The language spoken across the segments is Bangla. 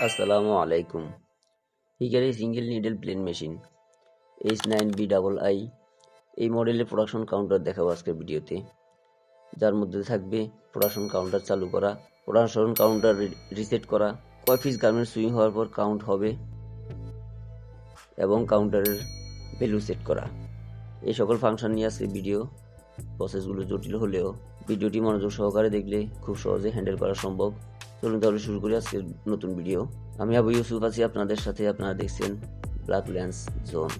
আসসালামু আলাইকুম। Hikari single needle plain machine H9BII এই মডেলের প্রোডাকশন কাউন্টার দেখাবো আজকের ভিডিওতে, যার মধ্যে থাকবে প্রোডাকশন কাউন্টার চালু করা, প্রোডাকশন কাউন্টার রিসেট করা, কয় পিস গার্মেন্ট সুইং হওয়ার পর কাউন্ট হবে এবং কাউন্টারের ভ্যালু সেট করা। এই সকল ফাংশন নিয়ে আজকে ভিডিও। প্রসেসগুলো জটিল হলেও ভিডিওটি মনোযোগ সহকারে দেখলে খুব সহজে হ্যান্ডেল করা সম্ভব। চলুন তাহলে শুরু করি আজকের নতুন ভিডিও। আমি আবু ইউসুফ আছি আপনাদের সাথে। আপনারা দেখছেন ব্ল্যাক ল্যান্স জোন।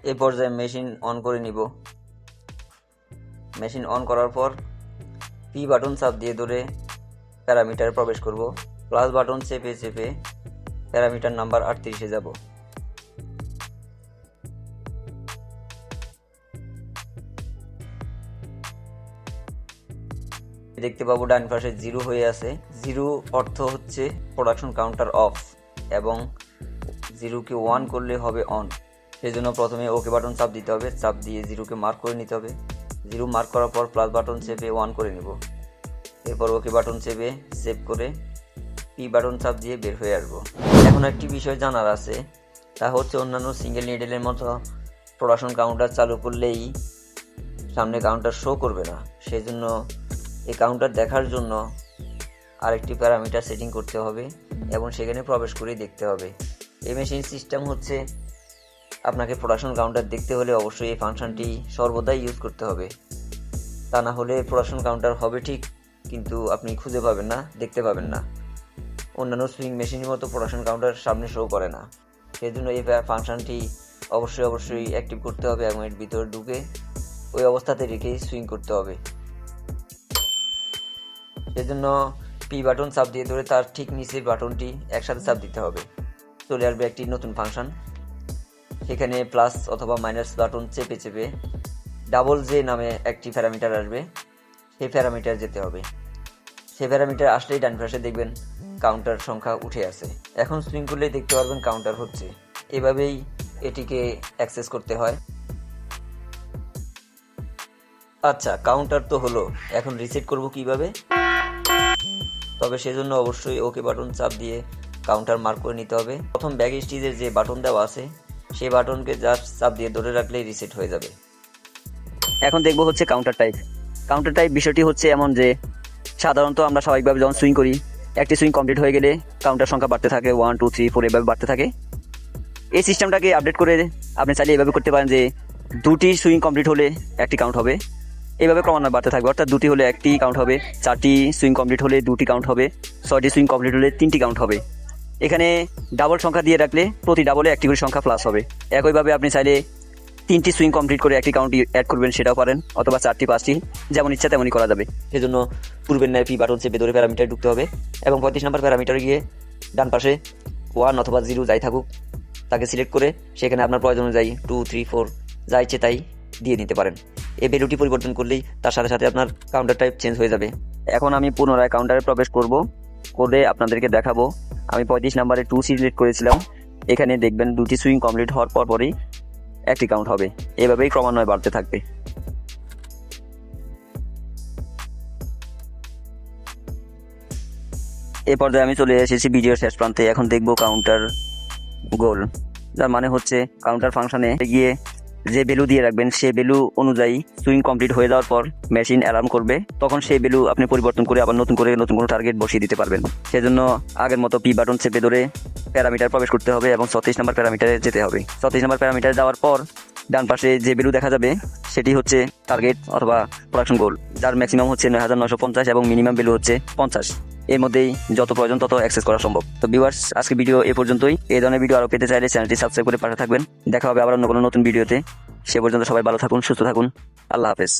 এই পর্যায়ে মেশিন অন করে নিব। মেশিন অন করার পর পি বাটন চাপ দিয়ে ধরে প্যারামিটারে প্রবেশ করব। প্লাস বাটন চেপে চেপে প্যারামিটার নাম্বার 38-এ যাব। দেখতে পাবো ডান পাশে 0 হয়ে আছে। 0 অর্থ হচ্ছে প্রোডাকশন কাউন্টার অফ এবং 0-কে 1 করলে হবে অন। সেজন্য প্রথমে ওকে বাটন চাপ দিতে হবে। চাপ দিয়ে 0-কে মার্ক করে নিতে হবে। 0 মার্ক করার পর প্লাস বাটন চেপে 1 করে নেব। এরপর ওকে বাটন চেপে সেভ করে পি বাটন চাপ দিয়ে বের হয়ে আসবো। এখন একটি বিষয় জানার আছে, তা হচ্ছে অন্যান্য সিঙ্গেল নিডেলের মতো প্রোডাকশন কাউন্টার চালু করলেই সামনে কাউন্টার শো করবে না। সেই জন্য এই কাউন্টার দেখার জন্য আরেকটি প্যারামিটার সেটিং করতে হবে এবং সেখানে প্রবেশ করেই দেখতে হবে। এই মেশিন সিস্টেম হচ্ছে আপনাকে প্রোডাকশন কাউন্টার দেখতে হলে অবশ্যই এই ফাংশনটি সর্বদাই ইউজ করতে হবে। তা না হলে প্রোডাকশন কাউন্টার হবে ঠিক, কিন্তু আপনি খুঁজে পাবেন না, দেখতে পাবেন না। অন্যান্য সুইং মেশিনের মতো প্রোডাকশন কাউন্টার সামনে শো করে না। সেই জন্য এই ফাংশনটি অবশ্যই অ্যাক্টিভ করতে হবে এবং এর ভিতরে ঢুকে ওই অবস্থাতে রেখেই সুইং করতে হবে। সেজন্য পি বাটন চাপ দিয়ে ধরে তার ঠিক নিচের বাটনটি একসাথে চাপ দিতে হবে। চলে আসবে একটি নতুন ফাংশন। সেখানে প্লাস অথবা মাইনাস বাটন চেপে চেপে ডাবল জে নামে একটি প্যারামিটার আসবে, সেই প্যারামিটার যেতে হবে। সেই প্যারামিটার আসলেই ডান পাশে দেখবেন কাউন্টার সংখ্যা উঠে আছে। এখন সুইং করলেই দেখতে পারবেন কাউন্টার হচ্ছে। এভাবেই এটিকে অ্যাক্সেস করতে হয়। আচ্ছা, কাউন্টার তো হলো, এখন রিসেট করব কিভাবে? তবে সেজন্য অবশ্যই ওকে বাটন চাপ দিয়ে কাউন্টার মার্ক করে নিতে হবে। প্রথম ব্যাক স্টিচের যে বাটন দেওয়া আছে সেই বাটনকে জাস্ট চাপ দিয়ে ধরে রাখলেই রিসেট হয়ে যাবে। এখন দেখবো হচ্ছে কাউন্টার টাইপ। কাউন্টার টাইপ বিষয়টি হচ্ছে এমন যে সাধারণত আমরা স্বাভাবিকভাবে যখন সুইং করি, একটি সুইং কমপ্লিট হয়ে গেলে কাউন্টার সংখ্যা বাড়তে থাকে, 1 2 3 4 এভাবে বাড়তে থাকে। এই সিস্টেমটাকে আপডেট করে আপনি চাইলে এভাবে করতে পারেন যে 2টি সুইং কমপ্লিট হলে একটি কাউন্ট হবে, এইভাবে ক্রমান্বয়ে বাড়তে থাকবে। অর্থাৎ 2টি হলে একটি কাউন্ট হবে, 4টি সুইং কমপ্লিট হলে 2টি কাউন্ট হবে, 6টি সুইং কমপ্লিট হলে 3টি কাউন্ট হবে। এখানে ডাবল সংখ্যা দিয়ে রাখলে প্রতি ডাবলে একটি করে সংখ্যা প্লাস হবে। একইভাবে আপনি চাইলে 3টি সুইং কমপ্লিট করে একটি কাউন্ট অ্যাড করবেন, সেটাও পারেন, অথবা 4টি 5টি, যেমন ইচ্ছা তেমনই করা যাবে। সেজন্য পূর্বের ন্যায় পি বাটন চেপে ধরে প্যারামিটারে ঢুকতে হবে এবং 35 নম্বর প্যারামিটারে গিয়ে ডান পাশে 1 অথবা 0 যাই থাকুক তাকে সিলেক্ট করে সেখানে আপনার প্রয়োজন অনুযায়ী 2 3 4 যা ইচ্ছে তাই দিয়ে নিতে পারেন। এই ভ্যালুটি পরিবর্তন করলেই তার সাথে সাথে আপনার কাউন্টার টাইপ চেঞ্জ হয়ে যাবে। এখন আমি পুনরায় কাউন্টারে প্রবেশ করব, করে আপনাদেরকে দেখাবো। আমি 35 নম্বরে 2 সিলেক্ট করেছিলাম। এখানে দেখবেন 2টি সুইং কমপ্লিট হওয়ার পরই একটি কাউন্ট হবে। এভাবেই ক্রমান্বয়ে বাড়তে থাকবে। এ পর্যায়ে আমি চলে এসেছি ভিডিওর শেষ প্রান্তে। এখন দেখব কাউন্টার গোল, যার মানে হচ্ছে কাউন্টার ফাংশনে গিয়ে যে ভ্যালু দিয়ে রাখবেন সেই ভ্যালু অনুযায়ী সুইং কমপ্লিট হয়ে যাওয়ার পর মেশিন অ্যালার্ম করবে। তখন সেই ভ্যালু আপনি পরিবর্তন করে আবার নতুন কোনো টার্গেট বসিয়ে দিতে পারবেন। সেজন্য আগের মতো পি বাটন চেপে ধরে প্যারামিটার প্রবেশ করতে হবে এবং 36 নম্বর প্যারামিটারে যেতে হবে। 36 নম্বর প্যারামিটারে যাওয়ার পর ডান পাশে যে ভ্যালু দেখা যাবে সেটি হচ্ছে টার্গেট অথবা প্রোডাকশন গোল, যার ম্যাক্সিমাম হচ্ছে 9950 এবং মিনিমাম ভ্যালু হচ্ছে 50। এর মধ্যেই যত প্রয়োজন তত অ্যাক্সেস করা সম্ভব। তো ভিউয়ার্স, আজকে ভিডিও এ পর্যন্তই। এই ধরনের ভিডিও আরও পেতে চাইলে চ্যানেলটি সাবস্ক্রাইব করে পাশে থাকবেন। দেখা হবে আবার অন্য কোনো নতুন ভিডিওতে। সে পর্যন্ত সবাই ভালো থাকুন, সুস্থ থাকুন। আল্লাহ হাফেজ।